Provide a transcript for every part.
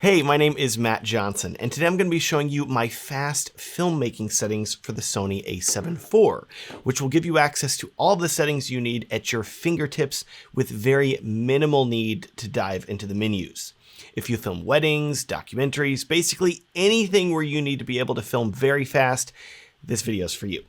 Hey, my name is Matt Johnson, and today I'm going to be showing you my fast filmmaking settings for the Sony a7 IV, which will give you access to all the settings you need at your fingertips with very minimal need to dive into the menus. If you film weddings, documentaries, basically anything where you need to be able to film very fast, this video is for you.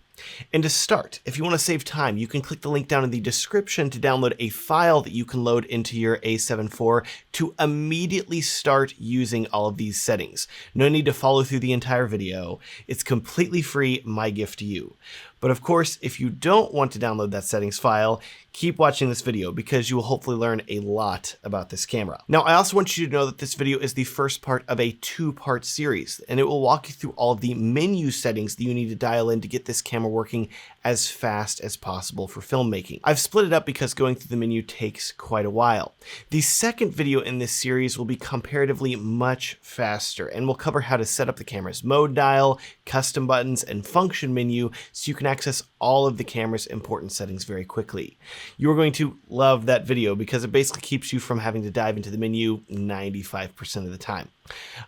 And to start, if you want to save time, you can click the link down in the description to download a file that you can load into your a7 IV to immediately start using all of these settings. No need to follow through the entire video. It's completely free, my gift to you. But of course, if you don't want to download that settings file, keep watching this video because you will hopefully learn a lot about this camera. Now, I also want you to know that this video is the first part of a two-part series, and it will walk you through all of the menu settings that you need to dial in to get this camera working as fast as possible for filmmaking. I've split it up because going through the menu takes quite a while. The second video in this series will be comparatively much faster, and we'll cover how to set up the camera's mode dial, custom buttons, and function menu so you can access all of the camera's important settings very quickly. You're going to love that video because it basically keeps you from having to dive into the menu 95% of the time.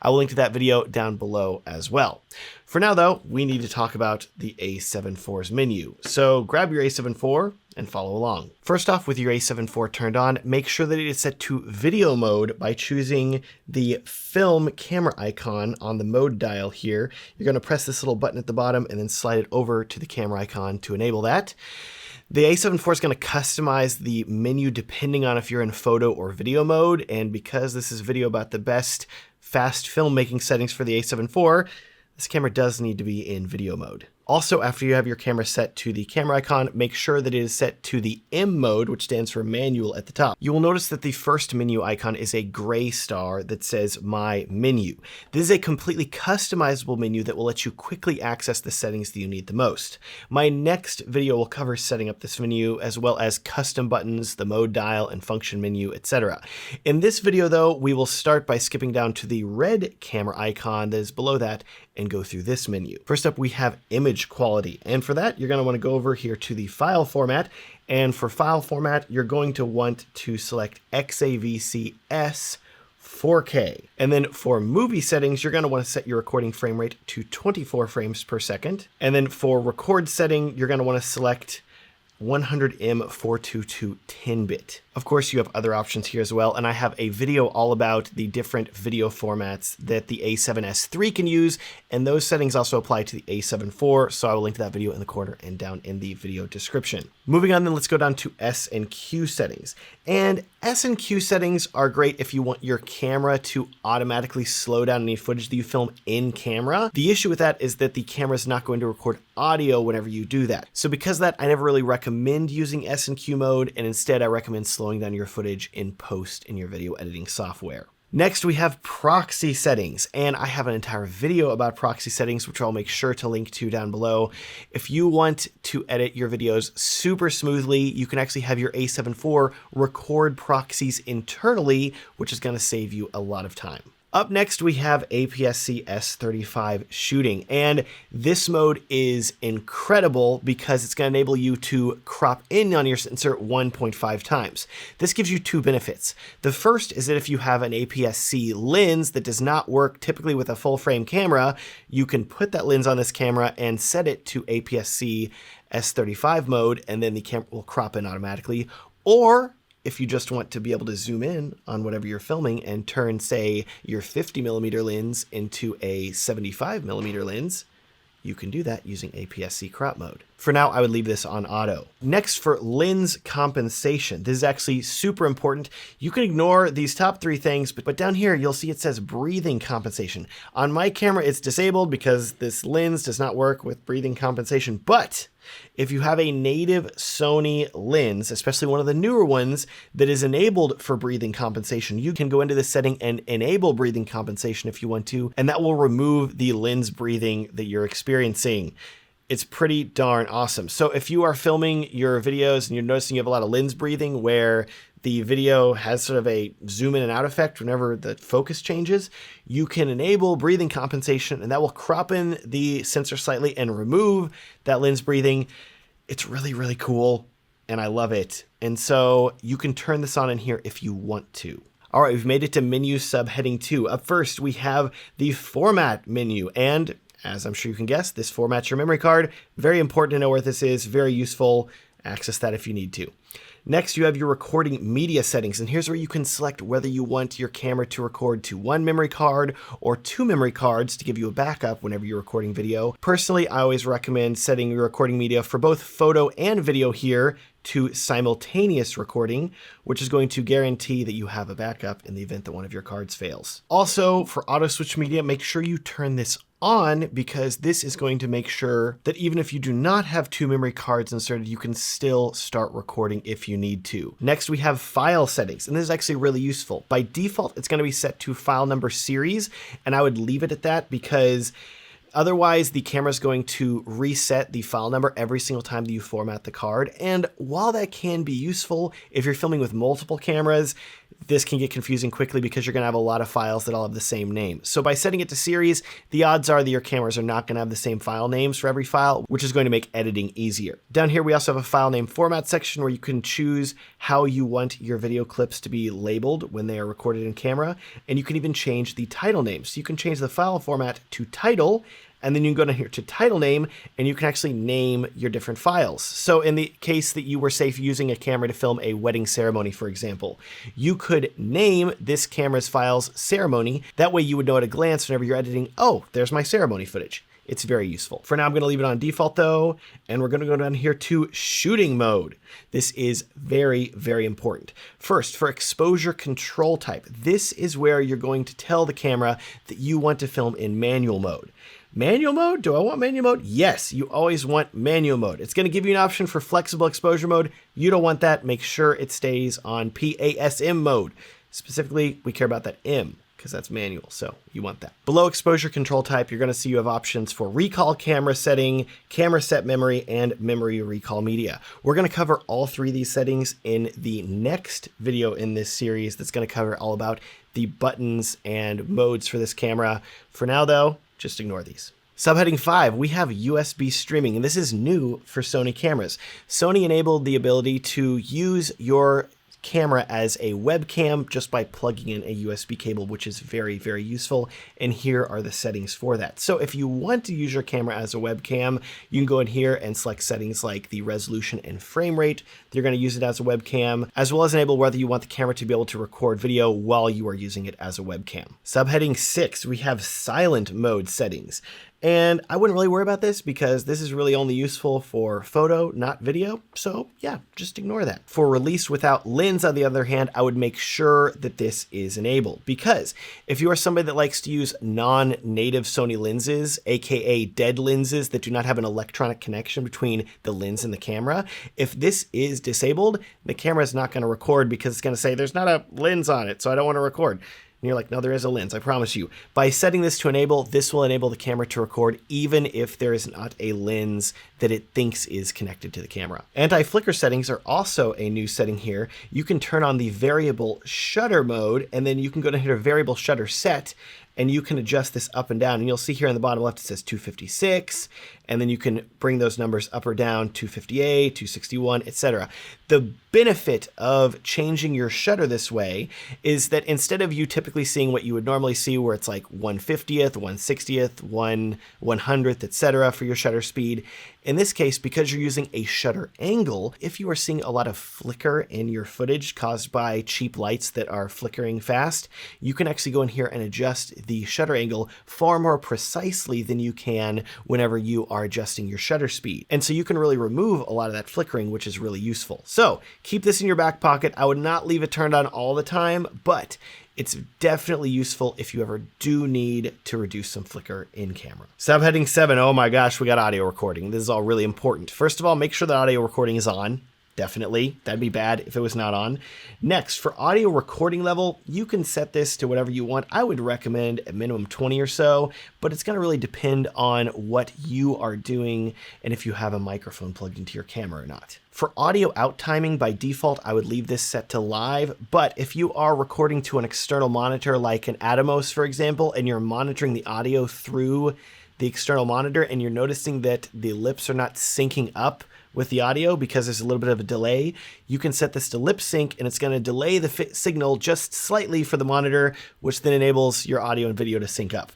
I will link to that video down below as well. For now though, we need to talk about the a7 IV's menu. So grab your a7 IV and follow along. First off, with your a7 IV turned on, make sure that it is set to video mode by choosing the film camera icon on the mode dial here. You're going to press this little button at the bottom and then slide it over to the camera icon to enable that. The a7 IV is going to customize the menu depending on if you're in photo or video mode, and because this is a video about the best fast filmmaking settings for the a7 IV, this camera does need to be in video mode. Also, after you have your camera set to the camera icon, make sure that it is set to the M mode, which stands for manual at the top. You will notice that the first menu icon is a gray star that says My Menu. This is a completely customizable menu that will let you quickly access the settings that you need the most. My next video will cover setting up this menu, as well as custom buttons, the mode dial, and function menu, etc. In this video, though, we will start by skipping down to the red camera icon that is below that and go through this menu. First up, we have image quality. And for that, you're going to want to go over here to the file format. And for file format, you're going to want to select XAVC-S 4K. And then for movie settings, you're going to want to set your recording frame rate to 24 frames per second. And then for record setting, you're going to want to select 100M 422 10-bit. Of course, you have other options here as well, and I have a video all about the different video formats that the a7S III can use, and those settings also apply to the a7 IV, so I will link to that video in the corner and down in the video description. Moving on then, let's go down to S and Q settings. And S and Q settings are great if you want your camera to automatically slow down any footage that you film in camera. The issue with that is that the camera is not going to record audio whenever you do that. So because of that, I never really recommend using S and Q mode, and instead I recommend slowing down your footage in post in your video editing software. Next, we have proxy settings, and I have an entire video about proxy settings, which I'll make sure to link to down below. If you want to edit your videos super smoothly, you can actually have your a7 IV record proxies internally, which is going to save you a lot of time. Up next, we have APS-C S35 shooting, and this mode is incredible because it's going to enable you to crop in on your sensor 1.5 times. This gives you two benefits. The first is that if you have an APS-C lens that does not work typically with a full frame camera, you can put that lens on this camera and set it to APS-C S35 mode, and then the camera will crop in automatically. Or if you just want to be able to zoom in on whatever you're filming and turn, say, your 50mm lens into a 75mm lens, you can do that using APS-C crop mode. For now, I would leave this on auto. Next, for lens compensation. This is actually super important. You can ignore these top three things, but down here, you'll see it says breathing compensation. On my camera, it's disabled because this lens does not work with breathing compensation, but if you have a native Sony lens, especially one of the newer ones that is enabled for breathing compensation, you can go into this setting and enable breathing compensation if you want to, and that will remove the lens breathing that you're experiencing. It's pretty darn awesome. So if you are filming your videos and you're noticing you have a lot of lens breathing where the video has sort of a zoom in and out effect whenever the focus changes, you can enable breathing compensation, and that will crop in the sensor slightly and remove that lens breathing. It's really, really cool, and I love it. And so you can turn this on in here if you want to. All right, we've made it to menu subheading 2. Up first, we have the format menu, and as I'm sure you can guess, this formats your memory card. Very important to know where this is, very useful. Access that if you need to. Next, you have your recording media settings, and here's where you can select whether you want your camera to record to 1 memory card or 2 memory cards to give you a backup whenever you're recording video. Personally, I always recommend setting your recording media for both photo and video here to simultaneous recording, which is going to guarantee that you have a backup in the event that one of your cards fails. Also, for auto switch media, make sure you turn this on, because this is going to make sure that even if you do not have 2 memory cards inserted, you can still start recording if you need to. Next, we have file settings, and this is actually really useful. By default, it's going to be set to file number series, and I would leave it at that because otherwise the camera is going to reset the file number every single time that you format the card. And while that can be useful, if you're filming with multiple cameras, this can get confusing quickly because you're going to have a lot of files that all have the same name. So by setting it to series, the odds are that your cameras are not going to have the same file names for every file, which is going to make editing easier. Down here, we also have a file name format section where you can choose how you want your video clips to be labeled when they are recorded in camera. And you can even change the title name. So you can change the file format to title, and then you can go down here to title name, and you can actually name your different files. So in the case that you were, say, using a camera to film a wedding ceremony, for example, you could name this camera's files ceremony. That way you would know at a glance whenever you're editing, oh, there's my ceremony footage. It's very useful. For now, I'm going to leave it on default though, and we're going to go down here to shooting mode. This is very, very important. First, for exposure control type, this is where you're going to tell the camera that you want to film in manual mode. Manual mode? Do I want manual mode? Yes, you always want manual mode. It's going to give you an option for flexible exposure mode. You don't want that. Make sure it stays on PASM mode. Specifically, we care about that M because that's manual, so you want that. Below exposure control type, you're going to see you have options for recall camera setting, camera set memory, and memory recall media. We're going to cover all 3 of these settings in the next video in this series that's going to cover all about the buttons and modes for this camera. For now, though, just ignore these. Subheading 5, we have USB streaming, and this is new for Sony cameras. Sony enabled the ability to use your camera as a webcam just by plugging in a USB cable, which is very, very useful. And here are the settings for that. So if you want to use your camera as a webcam, you can go in here and select settings like the resolution and frame rate. You're going to use it as a webcam, as well as enable whether you want the camera to be able to record video while you are using it as a webcam. Subheading 6, we have silent mode settings. And I wouldn't really worry about this because this is really only useful for photo, not video. So yeah, just ignore that. For release without lens, on the other hand, I would make sure that this is enabled, because if you are somebody that likes to use non-native Sony lenses, aka dead lenses that do not have an electronic connection between the lens and the camera, if this is disabled, the camera is not going to record because it's going to say there's not a lens on it, so I don't want to record. And you're like, no, there is a lens, I promise you. By setting this to enable, this will enable the camera to record even if there is not a lens that it thinks is connected to the camera. Anti-flicker settings are also a new setting here. You can turn on the variable shutter mode, and then you can go to hit a variable shutter set, and you can adjust this up and down. And you'll see here on the bottom left, it says 256, and then you can bring those numbers up or down, 258, 261, etc. The benefit of changing your shutter this way is that instead of you typically seeing what you would normally see where it's like 1/50th, 1/60th, 1/100th, etc. for your shutter speed, in this case, because you're using a shutter angle, if you are seeing a lot of flicker in your footage caused by cheap lights that are flickering fast, you can actually go in here and adjust the shutter angle far more precisely than you can whenever you are adjusting your shutter speed. And so you can really remove a lot of that flickering, which is really useful. So keep this in your back pocket. I would not leave it turned on all the time, but it's definitely useful if you ever do need to reduce some flicker in camera. Subheading 7, oh my gosh, we got audio recording. This is all really important. First of all, make sure that audio recording is on. Definitely. That'd be bad if it was not on. Next, for audio recording level, you can set this to whatever you want. I would recommend a minimum 20 or so, but it's going to really depend on what you are doing and if you have a microphone plugged into your camera or not. For audio out timing, by default, I would leave this set to live, but if you are recording to an external monitor like an Atomos, for example, and you're monitoring the audio through the external monitor and you're noticing that the lips are not syncing up with the audio, because there's a little bit of a delay, you can set this to lip sync, and it's going to delay the signal just slightly for the monitor, which then enables your audio and video to sync up.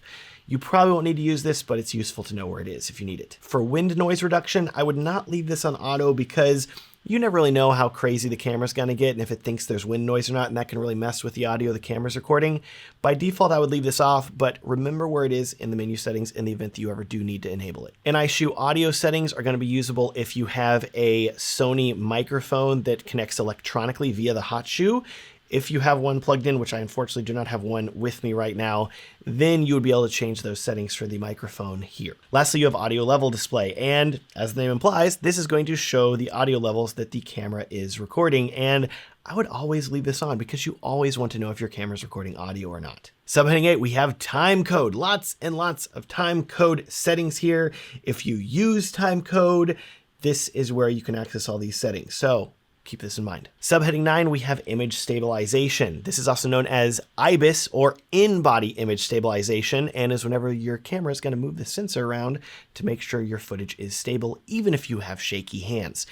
You probably won't need to use this, but it's useful to know where it is if you need it. For wind noise reduction, I would not leave this on auto because you never really know how crazy the camera's going to get and if it thinks there's wind noise or not, and that can really mess with the audio the camera's recording. By default, I would leave this off, but remember where it is in the menu settings in the event that you ever do need to enable it. NI-Shoe audio settings are going to be usable if you have a Sony microphone that connects electronically via the hot shoe. If you have one plugged in, which I unfortunately do not have one with me right now, then you would be able to change those settings for the microphone here. Lastly, you have audio level display, and as the name implies, this is going to show the audio levels that the camera is recording, and I would always leave this on because you always want to know if your camera is recording audio or not. Subheading 8, we have time code. Lots and lots of time code settings here. If you use time code, this is where you can access all these settings. So keep this in mind. Subheading 9, we have image stabilization. This is also known as IBIS, or in-body image stabilization, and is whenever your camera is going to move the sensor around to make sure your footage is stable, even if you have shaky hands.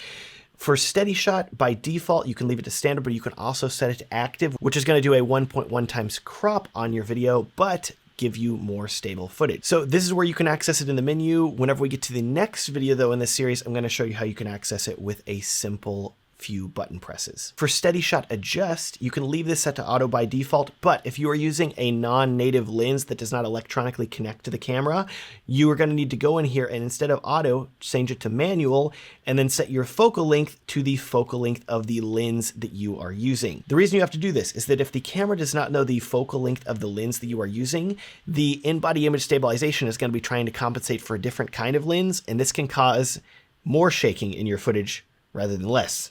For steady shot, by default, you can leave it to standard, but you can also set it to active, which is going to do a 1.1 times crop on your video, but give you more stable footage. So this is where you can access it in the menu. Whenever we get to the next video, though, in this series, I'm going to show you how you can access it with a simple few button presses. For steady shot adjust, you can leave this set to auto by default, but if you are using a non-native lens that does not electronically connect to the camera, you are going to need to go in here and instead of auto, change it to manual, and then set your focal length to the focal length of the lens that you are using. The reason you have to do this is that if the camera does not know the focal length of the lens that you are using, the in-body image stabilization is going to be trying to compensate for a different kind of lens, and this can cause more shaking in your footage rather than less,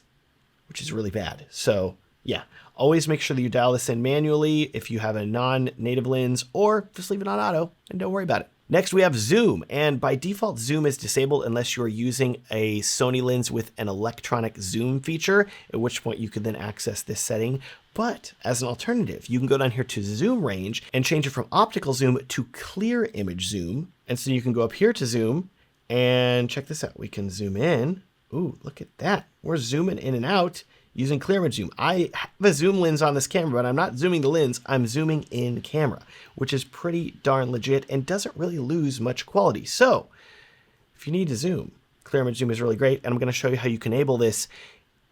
which is really bad. So yeah, always make sure that you dial this in manually if you have a non-native lens, or just leave it on auto and don't worry about it. Next, we have zoom, and by default, zoom is disabled unless you're using a Sony lens with an electronic zoom feature, at which point you could then access this setting. But as an alternative, you can go down here to zoom range and change it from optical zoom to clear image zoom. And so you can go up here to zoom and check this out. We can zoom in. Ooh, look at that. We're zooming in and out using clear image zoom. I have a zoom lens on this camera, but I'm not zooming the lens, I'm zooming in camera, which is pretty darn legit and doesn't really lose much quality. So if you need to zoom, clear image zoom is really great, and I'm going to show you how you can enable this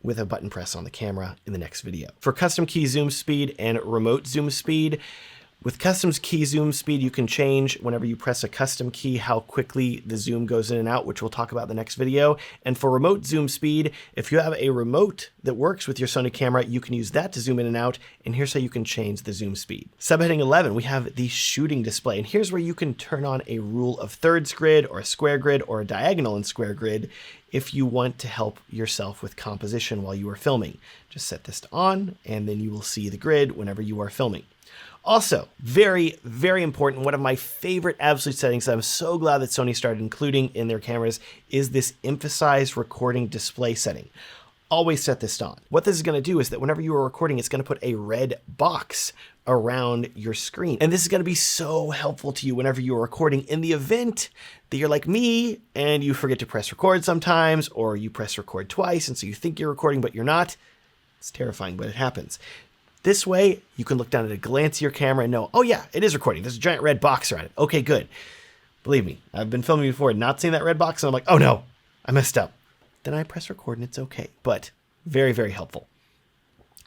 with a button press on the camera in the next video. For custom key zoom speed and remote zoom speed, with custom key zoom speed, you can change whenever you press a custom key how quickly the zoom goes in and out, which we'll talk about in the next video. And for remote zoom speed, if you have a remote that works with your Sony camera, you can use that to zoom in and out. And here's how you can change the zoom speed. Subheading 11, we have the shooting display. And here's where you can turn on a rule of thirds grid, or a square grid, or a diagonal and square grid if you want to help yourself with composition while you are filming. Just set this to on, and then you will see the grid whenever you are filming. Also, very, very important, one of my favorite absolute settings that I'm so glad that Sony started including in their cameras is this emphasize recording display setting. Always set this on. What this is going to do is that whenever you are recording, it's going to put a red box around your screen. And this is going to be so helpful to you whenever you are recording in the event that you're like me and you forget to press record sometimes, or you press record twice and so you think you're recording but you're not. It's terrifying, but it happens. This way, you can look down at a glance of your camera and know, oh yeah, it is recording. There's a giant red box around it. Okay, good. Believe me, I've been filming before and not seeing that red box, and I'm like, oh no, I messed up. Then I press record and it's okay. But very, very helpful.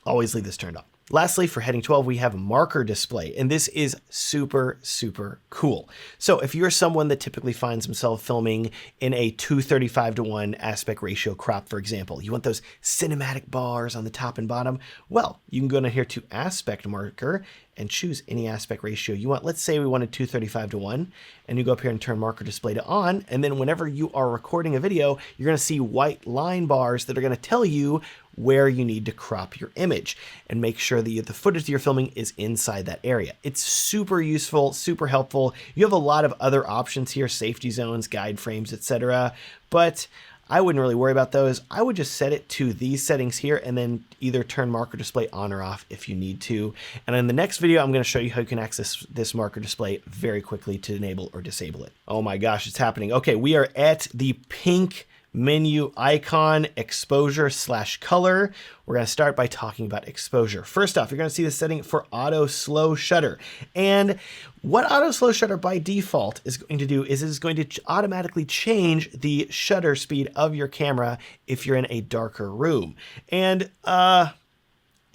Always leave this turned on. Lastly, for heading 12, we have marker display, and this is super, super cool. So if you're someone that typically finds himself filming in a 2:35:1 aspect ratio crop, for example, you want those cinematic bars on the top and bottom, well, you can go down here to aspect marker and choose any aspect ratio you want. Let's say we wanted 2:35:1, and you go up here and turn marker display to on, and then whenever you are recording a video, you're going to see white line bars that are going to tell you where you need to crop your image and make sure that the footage that you're filming is inside that area. It's super useful, super helpful. You have a lot of other options here, safety zones, guide frames, etc. But I wouldn't really worry about those. I would just set it to these settings here and then either turn marker display on or off if you need to. And in the next video, I'm going to show you how you can access this marker display very quickly to enable or disable it. Oh my gosh, it's happening. Okay, we are at the pink menu icon, exposure / color. We're going to start by talking about exposure. First off, you're going to see the setting for auto slow shutter. And what auto slow shutter by default is going to do is it is going to automatically change the shutter speed of your camera if you're in a darker room. And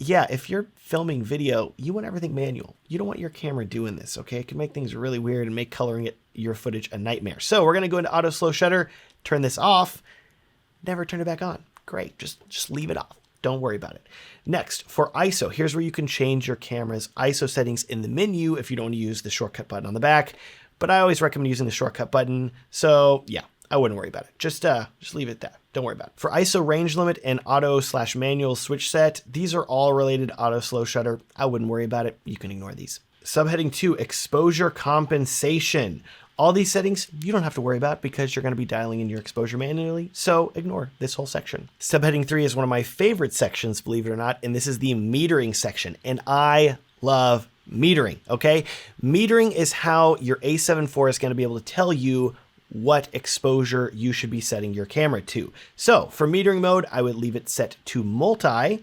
yeah, if you're filming video, you want everything manual. You don't want your camera doing this, okay? It can make things really weird and make coloring your footage a nightmare. So we're going to go into auto slow shutter, turn this off, never turn it back on. Great, just leave it off. Don't worry about it. Next, for ISO, here's where you can change your camera's ISO settings in the menu if you don't want to use the shortcut button on the back. But I always recommend using the shortcut button. So yeah, I wouldn't worry about it. Just leave it at that. Don't worry about it. For ISO range limit and auto / manual switch set, these are all related to auto slow shutter. I wouldn't worry about it. You can ignore these. Subheading 2, exposure compensation. All these settings you don't have to worry about because you're going to be dialing in your exposure manually, so ignore this whole section. Subheading 3 is one of my favorite sections, believe it or not, and this is the metering section, and I love metering, okay? Metering is how your A7 IV is going to be able to tell you what exposure you should be setting your camera to. So for metering mode, I would leave it set to multi,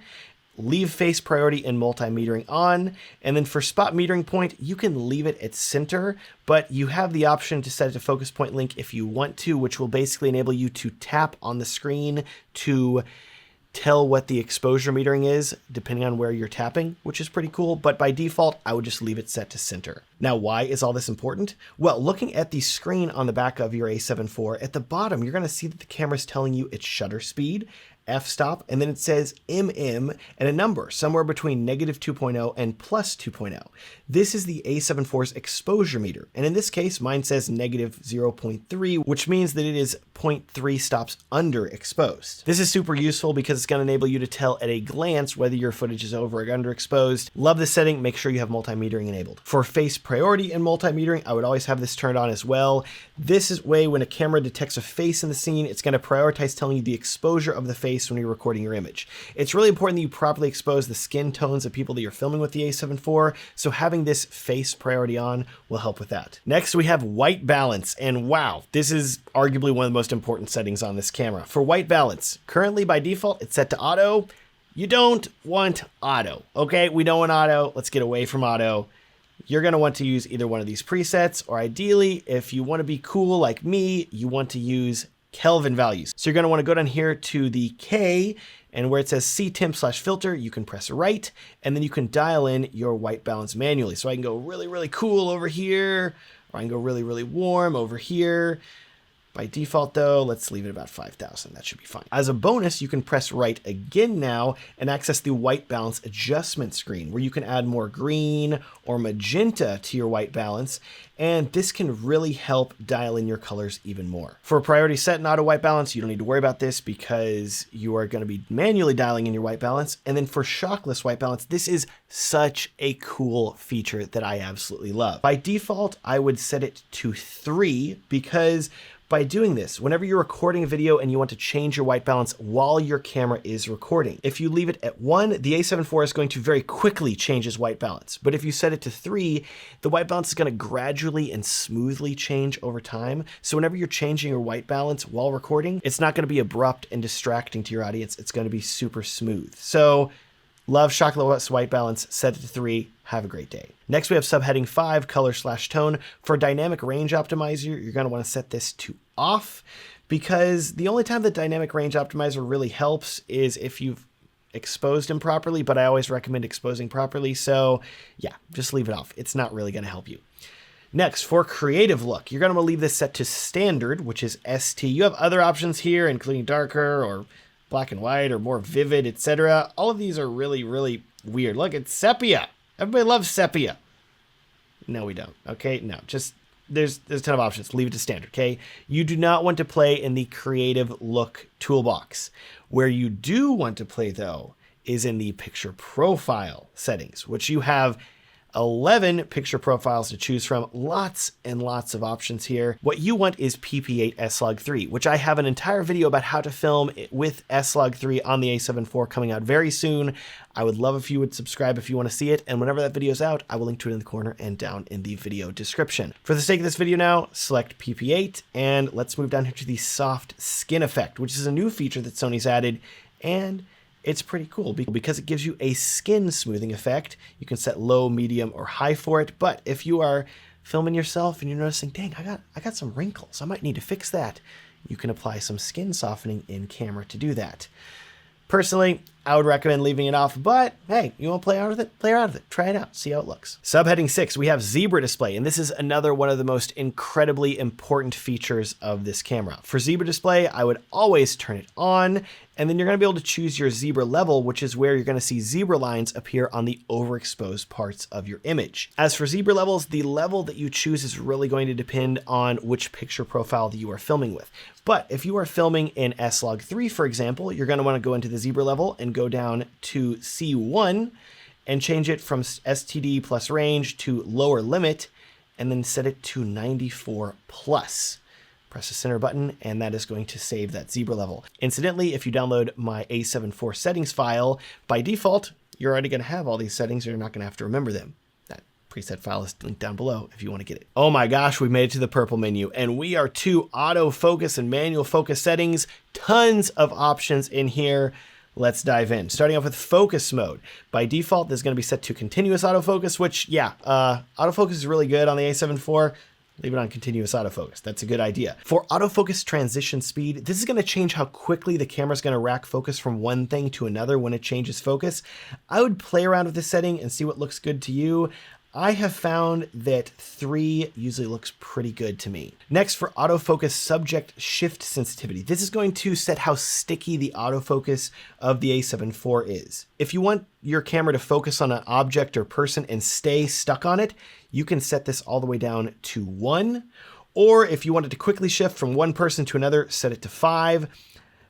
leave face priority and multi-metering on, and then for spot metering point, you can leave it at center, but you have the option to set it to focus point link if you want to, which will basically enable you to tap on the screen to tell what the exposure metering is, depending on where you're tapping, which is pretty cool, but by default, I would just leave it set to center. Now, why is all this important? Well, looking at the screen on the back of your A7 IV, at the bottom, you're gonna see that the camera's telling you its shutter speed, f-stop, and then it says mm and a number somewhere between -2.0 and +2.0. This is the A7 IV's exposure meter, and in this case mine says -0.3, which means that it is 0.3 stops underexposed. This is super useful because it's going to enable you to tell at a glance whether your footage is over or underexposed. Love this setting. Make sure you have multi-metering enabled. For face priority and multi-metering, I would always have this turned on as well. This is way when a camera detects a face in the scene, it's going to prioritize telling you the exposure of the face when you're recording your image. It's really important that you properly expose the skin tones of people that you're filming with the A7 IV, so having this face priority on will help with that. Next, we have white balance, and wow, this is arguably one of the most important settings on this camera. For white balance, currently by default, it's set to auto. You don't want auto, okay? We don't want auto. Let's get away from auto. You're going to want to use either one of these presets, or ideally, if you want to be cool like me, you want to use Kelvin values. So you're going to want to go down here to the K, and where it says ctemp/filter, you can press right, and then you can dial in your white balance manually. So I can go really, really cool over here, or I can go really, really warm over here. By default though, let's leave it about 5,000. That should be fine. As a bonus, you can press right again now and access the white balance adjustment screen where you can add more green or magenta to your white balance. And this can really help dial in your colors even more. For priority set and auto white balance, you don't need to worry about this because you are going to be manually dialing in your white balance. And then for shockless white balance, this is such a cool feature that I absolutely love. By default, I would set it to 3 because by doing this, whenever you're recording a video and you want to change your white balance while your camera is recording, if you leave it at 1, the A7 IV is going to very quickly change its white balance. But if you set it to 3, the white balance is going to gradually and smoothly change over time. So whenever you're changing your white balance while recording, it's not going to be abrupt and distracting to your audience. It's going to be super smooth. So love shockless white balance, set it to 3. Have a great day. Next, we have subheading 5, color/tone. For dynamic range optimizer, you're going to want to set this to off because the only time the dynamic range optimizer really helps is if you've exposed them properly, but I always recommend exposing properly. So yeah, just leave it off. It's not really going to help you. Next, for creative look, you're going to want to leave this set to standard, which is ST. You have other options here, including darker or black and white or more vivid, etc. All of these are really, really weird. Look, it's sepia. Everybody loves sepia. No, we don't. Okay, no, just there's a ton of options. Leave it to standard, okay? You do not want to play in the creative look toolbox. Where you do want to play, though, is in the picture profile settings, which you have 11 picture profiles to choose from. Lots and lots of options here. What you want is PP8 S-Log3, which I have an entire video about how to film with S-Log3 on the A7 IV coming out very soon. I would love if you would subscribe if you want to see it, and whenever that video is out, I will link to it in the corner and down in the video description. For the sake of this video now, select PP8, and let's move down here to the soft skin effect, which is a new feature that Sony's added, and it's pretty cool because it gives you a skin smoothing effect. You can set low, medium, or high for it, but if you are filming yourself and you're noticing, dang, I got some wrinkles, I might need to fix that, you can apply some skin softening in camera to do that. Personally, I would recommend leaving it off, but hey, you want to play around with it? Play around with it. Try it out. See how it looks. Subheading 6, we have zebra display, and this is another one of the most incredibly important features of this camera. For zebra display, I would always turn it on, and then you're going to be able to choose your zebra level, which is where you're going to see zebra lines appear on the overexposed parts of your image. As for zebra levels, the level that you choose is really going to depend on which picture profile that you are filming with. But if you are filming in S-Log3, for example, you're going to want to go into the zebra level and go down to C1 and change it from STD plus range to lower limit, and then set it to 94 plus. Press the center button, and that is going to save that zebra level. Incidentally, if you download my A7 IV settings file, by default, you're already going to have all these settings, and you're not going to have to remember them. That preset file is linked down below if you want to get it. Oh my gosh, we made it to the purple menu, and we are to autofocus and manual focus settings. Tons of options in here. Let's dive in. Starting off with focus mode. By default, this is going to be set to continuous autofocus, which, yeah, autofocus is really good on the A7 IV. Leave it on continuous autofocus. That's a good idea. For autofocus transition speed, this is going to change how quickly the camera is going to rack focus from one thing to another when it changes focus. I would play around with this setting and see what looks good to you. I have found that 3 usually looks pretty good to me. Next, for autofocus subject shift sensitivity. This is going to set how sticky the autofocus of the A7 IV is. If you want your camera to focus on an object or person and stay stuck on it, you can set this all the way down to 1. Or if you want it to quickly shift from one person to another, set it to 5.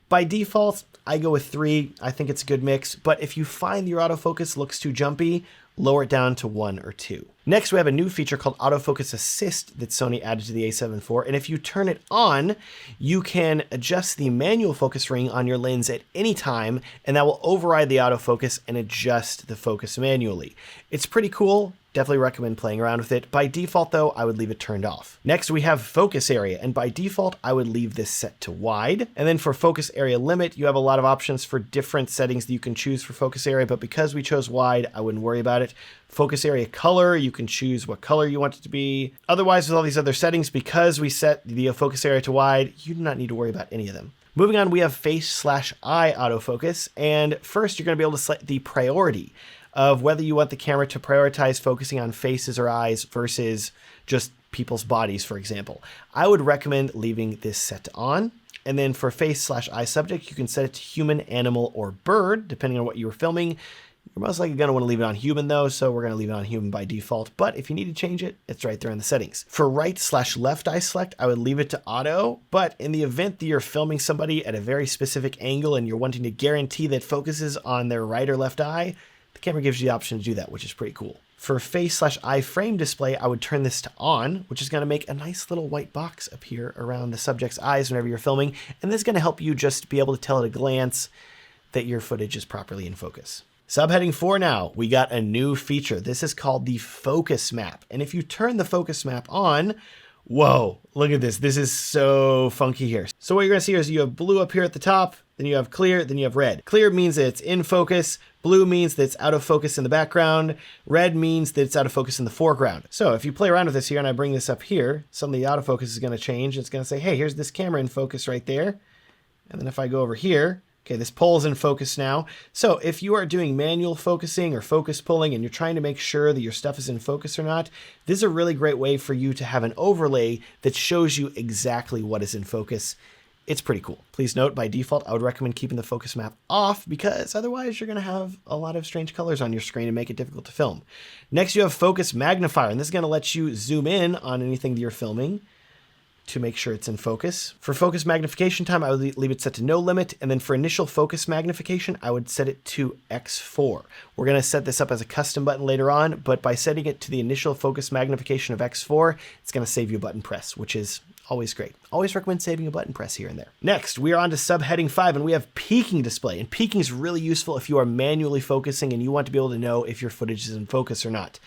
By default, I go with 3. I think it's a good mix, but if you find your autofocus looks too jumpy, lower it down to 1 or 2. Next, we have a new feature called Autofocus Assist that Sony added to the A7 IV, and if you turn it on, you can adjust the manual focus ring on your lens at any time, and that will override the autofocus and adjust the focus manually. It's pretty cool. Definitely recommend playing around with it. By default, though, I would leave it turned off. Next, we have focus area, and by default, I would leave this set to wide. And then for focus area limit, you have a lot of options for different settings that you can choose for focus area, but because we chose wide, I wouldn't worry about it. Focus area color, you can choose what color you want it to be. Otherwise, with all these other settings, because we set the focus area to wide, you do not need to worry about any of them. Moving on, we have face/eye autofocus, and first, you're going to be able to select the priority of whether you want the camera to prioritize focusing on faces or eyes versus just people's bodies, for example. I would recommend leaving this set to on. And then for face/eye subject, you can set it to human, animal, or bird, depending on what you were filming. You're most likely going to want to leave it on human though, so we're going to leave it on human by default. But if you need to change it, it's right there in the settings. For right/left eye select, I would leave it to auto. But in the event that you're filming somebody at a very specific angle and you're wanting to guarantee that focuses on their right or left eye, the camera gives you the option to do that, which is pretty cool. For face/eye frame display, I would turn this to on, which is going to make a nice little white box appear around the subject's eyes whenever you're filming. And this is going to help you just be able to tell at a glance that your footage is properly in focus. Subheading 4 now, we got a new feature. This is called the focus map. And if you turn the focus map on, whoa, look at this. This is so funky here. So what you're going to see is you have blue up here at the top, then you have clear, then you have red. Clear means that it's in focus. Blue means that it's out of focus in the background. Red means that it's out of focus in the foreground. So if you play around with this here and I bring this up here, suddenly the autofocus is going to change. It's going to say, hey, here's this camera in focus right there. And then if I go over here, okay, this pole's in focus now. So if you are doing manual focusing or focus pulling and you're trying to make sure that your stuff is in focus or not, this is a really great way for you to have an overlay that shows you exactly what is in focus. It's pretty cool. Please note, by default, I would recommend keeping the focus map off because otherwise you're going to have a lot of strange colors on your screen and make it difficult to film. Next, you have focus magnifier, and this is going to let you zoom in on anything that you're filming to make sure it's in focus. For focus magnification time, I would leave it set to no limit. And then for initial focus magnification, I would set it to X4. We're going to set this up as a custom button later on, but by setting it to the initial focus magnification of X4, it's going to save you a button press, which is always great. Always recommend saving a button press here and there. Next, we are on to subheading 5, and we have peaking display. And peaking is really useful if you are manually focusing and you want to be able to know if your footage is in focus or not.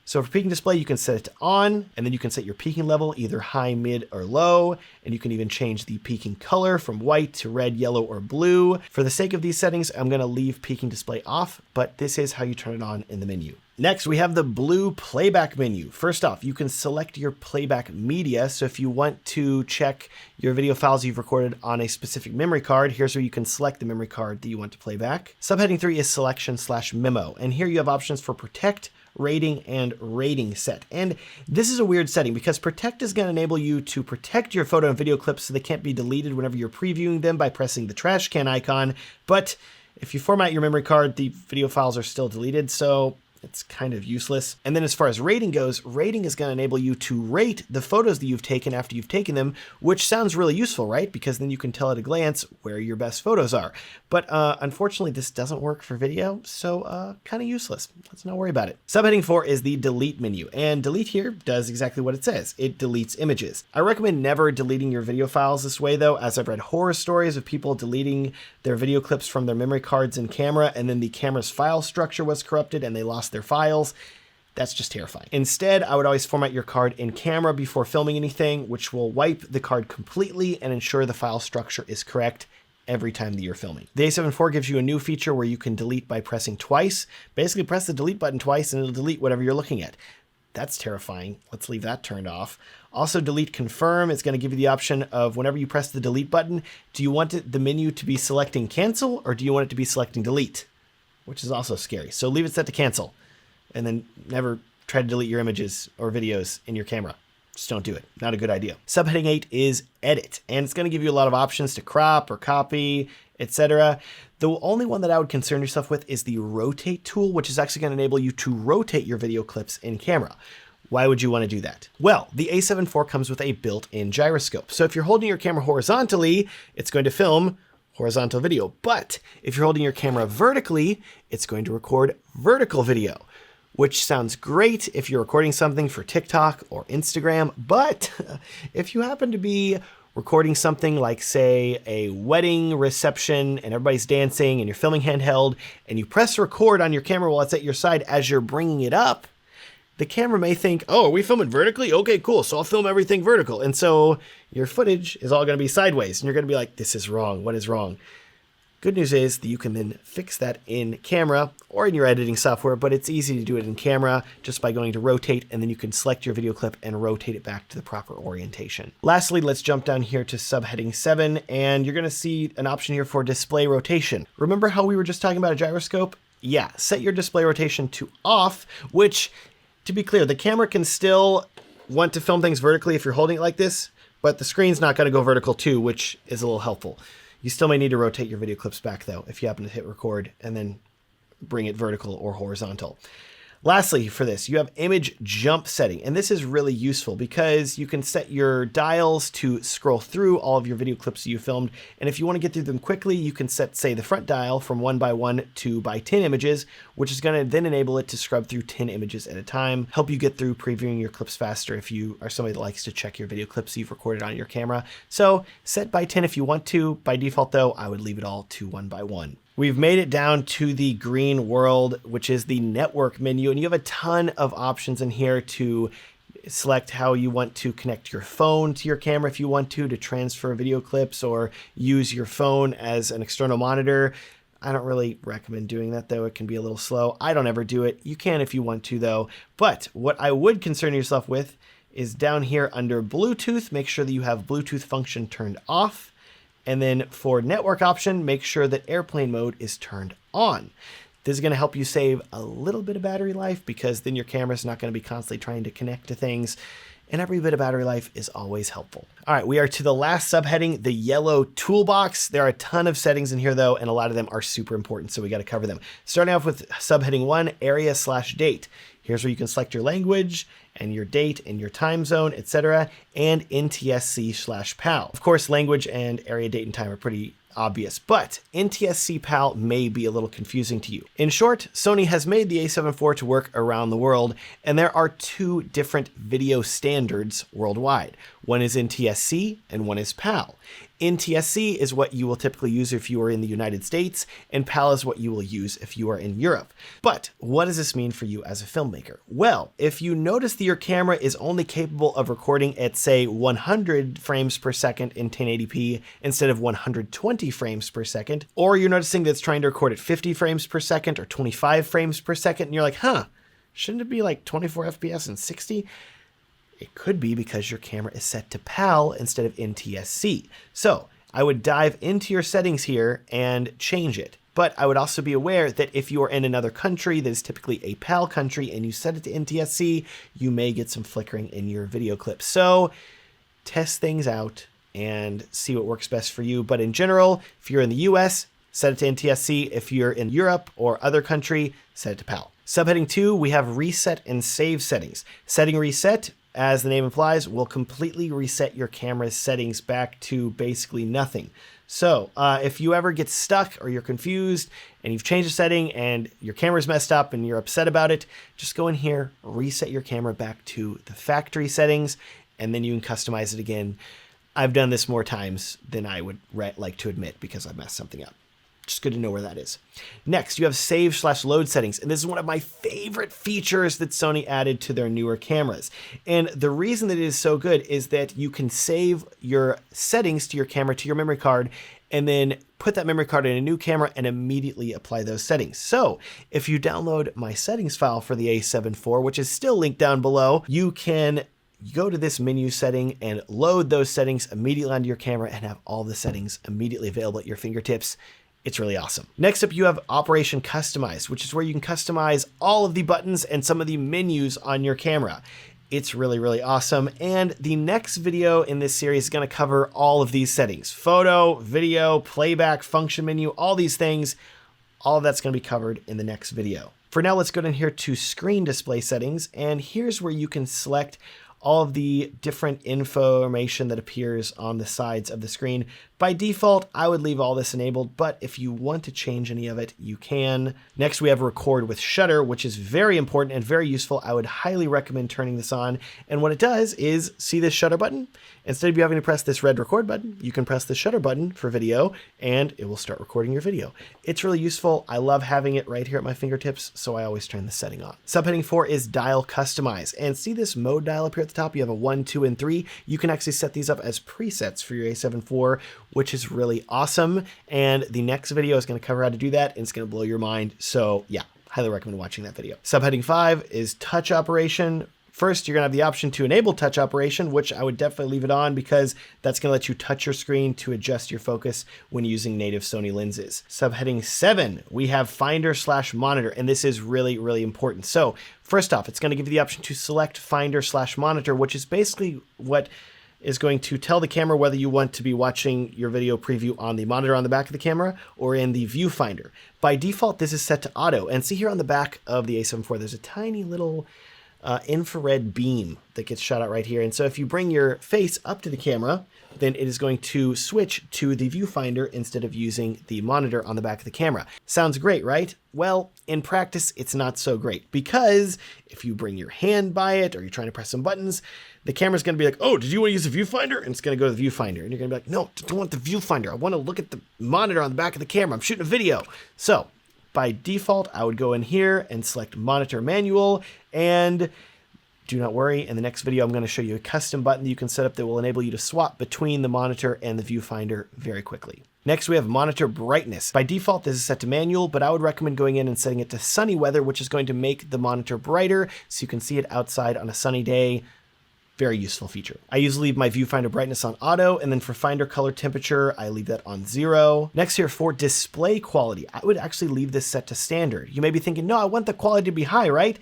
So for peaking display, you can set it to on, and then you can set your peaking level, either high, mid, or low, and you can even change the peaking color from white to red, yellow, or blue. For the sake of these settings, I'm gonna leave peaking display off, but this is how you turn it on in the menu. Next, we have the blue playback menu. First off, you can select your playback media. So if you want to check your video files you've recorded on a specific memory card, here's where you can select the memory card that you want to play back. Subheading 3 is selection/memo. And here you have options for protect, rating, and rating set. And this is a weird setting because protect is going to enable you to protect your photo and video clips so they can't be deleted whenever you're previewing them by pressing the trash can icon. But if you format your memory card, the video files are still deleted, so it's kind of useless. And then as far as rating goes, rating is going to enable you to rate the photos that you've taken after you've taken them, which sounds really useful, right? Because then you can tell at a glance where your best photos are. But unfortunately, this doesn't work for video, so kind of useless. Let's not worry about it. Subheading 4 is the delete menu, and delete here does exactly what it says. It deletes images. I recommend never deleting your video files this way though, as I've read horror stories of people deleting their video clips from their memory cards and camera, and then the camera's file structure was corrupted and they lost their files. That's just terrifying. Instead, I would always format your card in camera before filming anything, which will wipe the card completely and ensure the file structure is correct every time that you're filming. The A7 IV gives you a new feature where you can delete by pressing twice. Basically, press the delete button twice and it'll delete whatever you're looking at. That's terrifying. Let's leave that turned off. Also, delete confirm. It's going to give you the option of whenever you press the delete button, do you want the menu to be selecting cancel or do you want it to be selecting delete? Which is also scary. So leave it set to cancel. And then never try to delete your images or videos in your camera. Just don't do it. Not a good idea. Subheading 8 is edit, and it's going to give you a lot of options to crop or copy, etc. The only one that I would concern yourself with is the rotate tool, which is actually going to enable you to rotate your video clips in camera. Why would you want to do that? Well, the A7 IV comes with a built-in gyroscope. So if you're holding your camera horizontally, it's going to film horizontal video. But if you're holding your camera vertically, it's going to record vertical video, which sounds great if you're recording something for TikTok or Instagram. But if you happen to be recording something like, say, a wedding reception and everybody's dancing and you're filming handheld and you press record on your camera while it's at your side as you're bringing it up, the camera may think, oh, are we filming vertically? Okay, cool. So I'll film everything vertical. And so your footage is all going to be sideways and you're going to be like, this is wrong. What is wrong? Good news is that you can then fix that in camera or in your editing software, but it's easy to do it in camera just by going to rotate, and then you can select your video clip and rotate it back to the proper orientation. Lastly, let's jump down here to subheading 7, and you're going to see an option here for display rotation. Remember how we were just talking about a gyroscope? Yeah, set your display rotation to off, which, to be clear, the camera can still want to film things vertically if you're holding it like this, but the screen's not going to go vertical too, which is a little helpful. You still may need to rotate your video clips back though, if you happen to hit record and then bring it vertical or horizontal. Lastly, for this, you have image jump setting, and this is really useful because you can set your dials to scroll through all of your video clips you filmed, and if you want to get through them quickly, you can set, say, the front dial from 1 by 1 to by 10 images, which is going to then enable it to scrub through 10 images at a time, help you get through previewing your clips faster if you are somebody that likes to check your video clips you've recorded on your camera. So set by 10 if you want to. By default, though, I would leave it all to 1 by 1. We've made it down to the green world, which is the network menu, and you have a ton of options in here to select how you want to connect your phone to your camera if you want to transfer video clips or use your phone as an external monitor. I don't really recommend doing that though. It can be a little slow. I don't ever do it. You can if you want to though. But what I would concern yourself with is down here under Bluetooth, make sure that you have Bluetooth function turned off. And then for network option, make sure that airplane mode is turned on. This is going to help you save a little bit of battery life because then your camera is not going to be constantly trying to connect to things. And every bit of battery life is always helpful. All right, we are to the last subheading, the yellow toolbox. There are a ton of settings in here though, and a lot of them are super important, so we got to cover them. Starting off with subheading 1, area/date. Here's where you can select your language and your date and your time zone, etc., and NTSC/PAL. Of course, language and area, date, and time are pretty obvious, but NTSC PAL may be a little confusing to you. In short, Sony has made the a7 IV to work around the world, and there are two different video standards worldwide. One is NTSC and one is PAL. NTSC is what you will typically use if you are in the United States, and PAL is what you will use if you are in Europe. But what does this mean for you as a filmmaker? Well, if you notice that your camera is only capable of recording at, say, 100 frames per second in 1080p instead of 120 frames per second, or you're noticing that it's trying to record at 50 frames per second or 25 frames per second, and you're like, shouldn't it be like 24 FPS and 60? It could be because your camera is set to PAL instead of NTSC. So I would dive into your settings here and change it. But I would also be aware that if you are in another country that is typically a PAL country and you set it to NTSC, you may get some flickering in your video clips. So test things out and see what works best for you. But in general, if you're in the US, set it to NTSC. If you're in Europe or other country, set it to PAL. Subheading 2, we have reset and save settings. Setting reset, as the name implies, will completely reset your camera's settings back to basically nothing. So if you ever get stuck or you're confused and you've changed a setting and your camera's messed up and you're upset about it, just go in here, reset your camera back to the factory settings, and then you can customize it again. I've done this more times than I would like to admit because I've messed something up. Just good to know where that is. Next, you have save/load settings. And this is one of my favorite features that Sony added to their newer cameras. And the reason that it is so good is that you can save your settings to your camera, to your memory card, and then put that memory card in a new camera and immediately apply those settings. So if you download my settings file for the a7 IV, which is still linked down below, you can go to this menu setting and load those settings immediately onto your camera and have all the settings immediately available at your fingertips. It's really awesome. Next up, you have Operation Customize, which is where you can customize all of the buttons and some of the menus on your camera. It's really, really awesome. And the next video in this series is going to cover all of these settings: photo, video, playback, function menu, all these things. All of that's going to be covered in the next video. For now, let's go down here to screen display settings. And here's where you can select all of the different information that appears on the sides of the screen. By default, I would leave all this enabled, but if you want to change any of it, you can. Next, we have record with shutter, which is very important and very useful. I would highly recommend turning this on. And what it does is, see this shutter button? Instead of you having to press this red record button, you can press the shutter button for video and it will start recording your video. It's really useful. I love having it right here at my fingertips, so I always turn the setting on. Subheading 4 is dial customize. And see this mode dial up here at the top? You have a 1, 2, and 3. You can actually set these up as presets for your a7 IV, which is really awesome. And the next video is going to cover how to do that, and it's going to blow your mind. So yeah, highly recommend watching that video. Subheading 5 is touch operation. First, you're going to have the option to enable touch operation, which I would definitely leave it on because that's going to let you touch your screen to adjust your focus when using native Sony lenses. Subheading 7, we have Finder/Monitor, and this is really, really important. So first off, it's going to give you the option to select Finder/Monitor, which is basically what is going to tell the camera whether you want to be watching your video preview on the monitor on the back of the camera or in the viewfinder. By default, this is set to auto. And see here on the back of the a7 IV, there's a tiny little infrared beam that gets shot out right here. And so if you bring your face up to the camera, then it is going to switch to the viewfinder instead of using the monitor on the back of the camera. Sounds great, right? Well, in practice, it's not so great because if you bring your hand by it or you're trying to press some buttons, the camera's going to be like, oh, did you want to use the viewfinder? And it's going to go to the viewfinder. And you're going to be like, no, I don't want the viewfinder. I want to look at the monitor on the back of the camera. I'm shooting a video. So by default, I would go in here and select Monitor Manual, and do not worry, in the next video, I'm going to show you a custom button that you can set up that will enable you to swap between the monitor and the viewfinder very quickly. Next, we have monitor brightness. By default, this is set to manual, but I would recommend going in and setting it to sunny weather, which is going to make the monitor brighter so you can see it outside on a sunny day. Very useful feature. I usually leave my viewfinder brightness on auto, and then for finder color temperature, I leave that on 0. Next here, for display quality, I would actually leave this set to standard. You may be thinking, no, I want the quality to be high, right?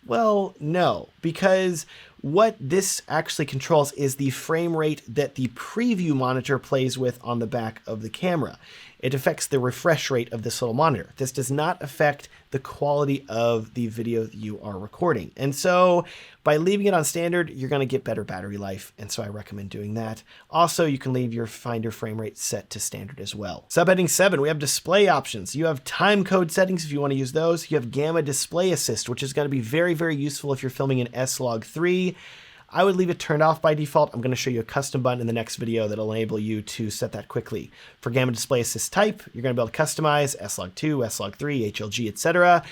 Well, no, because What this actually controls is the frame rate that the preview monitor plays with on the back of the camera. It affects the refresh rate of this little monitor. This does not affect the quality of the video that you are recording. And so by leaving it on standard, you're going to get better battery life. And so I recommend doing that. Also, you can leave your Finder frame rate set to standard as well. Subheading 7, we have display options. You have time code settings if you want to use those. You have gamma display assist, which is going to be very, very useful if you're filming in S-Log3. I would leave it turned off by default. I'm going to show you a custom button in the next video that'll enable you to set that quickly. For gamma display assist type, you're going to be able to customize S-Log2, S-Log3, HLG, etc.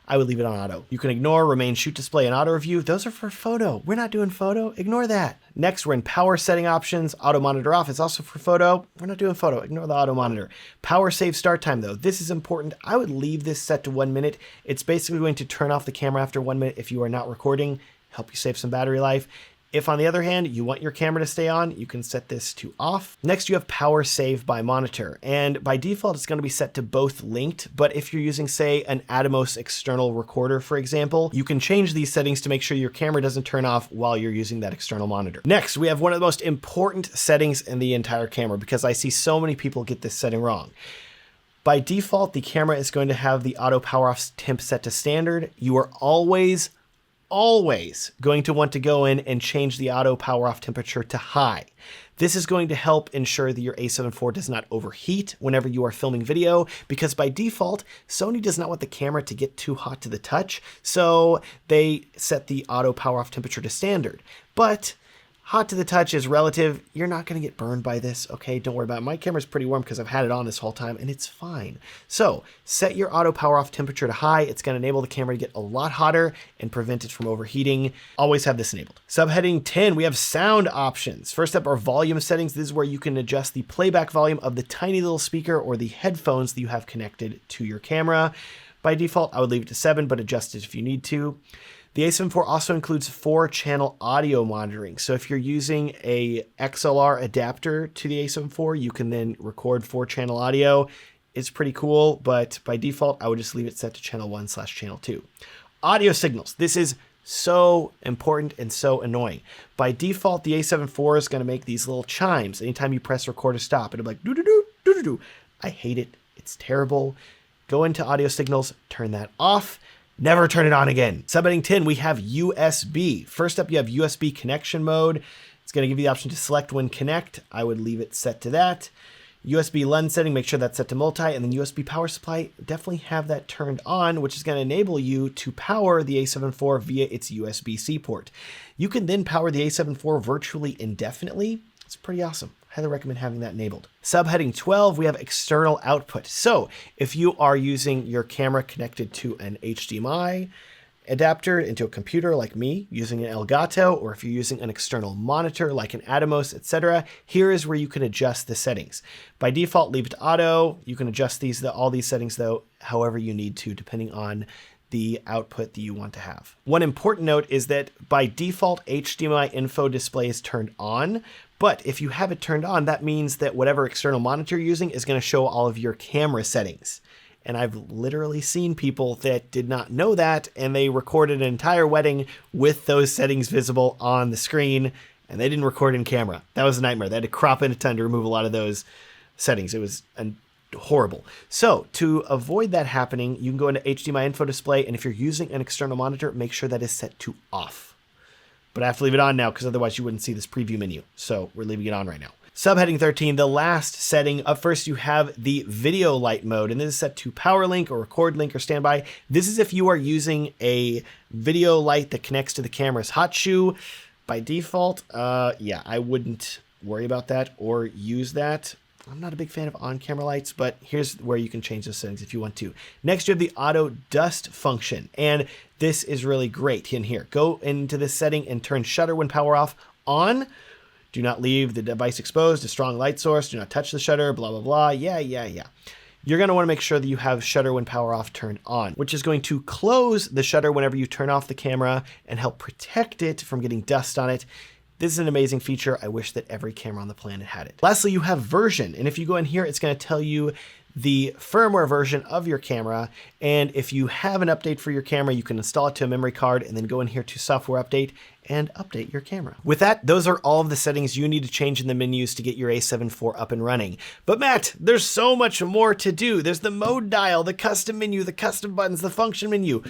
I would leave it on auto. You can ignore remain shoot display and auto review. Those are for photo. We're not doing photo. Ignore that. Next, we're in power setting options. Auto monitor off is also for photo. We're not doing photo. Ignore the auto monitor. Power save start time though. This is important. I would leave this set to 1 minute. It's basically going to turn off the camera after 1 minute if you are not recording, help you save some battery life. If on the other hand, you want your camera to stay on, you can set this to off. Next, you have power save by monitor. And by default, it's going to be set to both linked. But if you're using, say, an Atomos external recorder, for example, you can change these settings to make sure your camera doesn't turn off while you're using that external monitor. Next, we have one of the most important settings in the entire camera because I see so many people get this setting wrong. By default, the camera is going to have the auto power off temp set to standard. You are always going to want to go in and change the auto power off temperature to high. This is going to help ensure that your A7 IV does not overheat whenever you are filming video, because by default, Sony does not want the camera to get too hot to the touch, so they set the auto power off temperature to standard. But hot to the touch is relative. You're not going to get burned by this, okay? Don't worry about it. My camera's pretty warm because I've had it on this whole time, and it's fine. So set your auto power off temperature to high. It's going to enable the camera to get a lot hotter and prevent it from overheating. Always have this enabled. Subheading 10, we have sound options. First up are volume settings. This is where you can adjust the playback volume of the tiny little speaker or the headphones that you have connected to your camera. By default, I would leave it to 7, but adjust it if you need to. The A7 IV also includes 4-channel audio monitoring. So if you're using a XLR adapter to the A7 IV, you can then record 4-channel audio. It's pretty cool, but by default, I would just leave it set to channel 1/channel 2. Audio signals. This is so important and so annoying. By default, the A7 IV is going to make these little chimes. Anytime you press record or stop, it'll be like doo-doo-doo, doo-doo-doo. I hate it. It's terrible. Go into audio signals, turn that off. Never turn it on again. Subheading 10, we have USB. First up, you have USB connection mode. It's going to give you the option to select when connect. I would leave it set to that. USB lens setting, make sure that's set to multi, and then USB power supply, definitely have that turned on, which is going to enable you to power the A7 IV via its USB-C port. You can then power the A7 IV virtually indefinitely. It's pretty awesome. Highly recommend having that enabled. Subheading 12, we have external output. So if you are using your camera connected to an HDMI adapter into a computer like me using an Elgato, or if you're using an external monitor like an Atomos, etc., here is where you can adjust the settings. By default, leave it to auto. You can adjust all these settings though, however you need to, depending on the output that you want to have. One important note is that by default, HDMI info display is turned on, but if you have it turned on, that means that whatever external monitor you're using is going to show all of your camera settings. And I've literally seen people that did not know that, and they recorded an entire wedding with those settings visible on the screen, and they didn't record in camera. That was a nightmare. They had to crop in a ton to remove a lot of those settings. It was horrible. So to avoid that happening, you can go into HDMI info display, and if you're using an external monitor, make sure that is set to off. But I have to leave it on now because otherwise you wouldn't see this preview menu. So we're leaving it on right now. Subheading 13, the last setting. Up first, you have the video light mode, and this is set to power link or record link or standby. This is if you are using a video light that connects to the camera's hot shoe. By default, yeah, I wouldn't worry about that or use that. I'm not a big fan of on-camera lights, but here's where you can change those settings if you want to. Next, you have the auto dust function, and this is really great in here. Go into this setting and turn shutter when power off on. Do not leave the device exposed to strong light source. Do not touch the shutter, blah, blah, blah. Yeah. You're going to want to make sure that you have shutter when power off turned on, which is going to close the shutter whenever you turn off the camera and help protect it from getting dust on it. This is an amazing feature. I wish that every camera on the planet had it. Lastly, you have version. And if you go in here, it's going to tell you the firmware version of your camera. And if you have an update for your camera, you can install it to a memory card and then go in here to software update and update your camera. With that, those are all of the settings you need to change in the menus to get your A7 IV up and running. But Matt, there's so much more to do. There's the mode dial, the custom menu, the custom buttons, the function menu.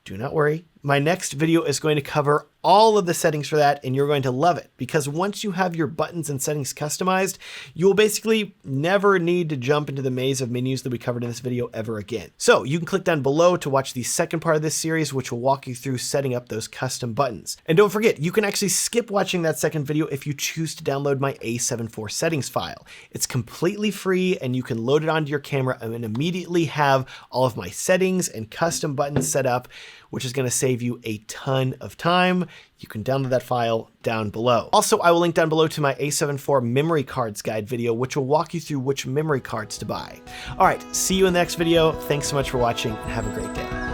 Do not worry. My next video is going to cover all of the settings for that, and you're going to love it, because once you have your buttons and settings customized, you will basically never need to jump into the maze of menus that we covered in this video ever again. So you can click down below to watch the second part of this series, which will walk you through setting up those custom buttons. And don't forget, you can actually skip watching that second video if you choose to download my A7 IV settings file. It's completely free, and you can load it onto your camera and immediately have all of my settings and custom buttons set up, which is going to save you a ton of time. You can download that file down below. Also, I will link down below to my A7 IV memory cards guide video, which will walk you through which memory cards to buy. All right, see you in the next video. Thanks so much for watching, and have a great day.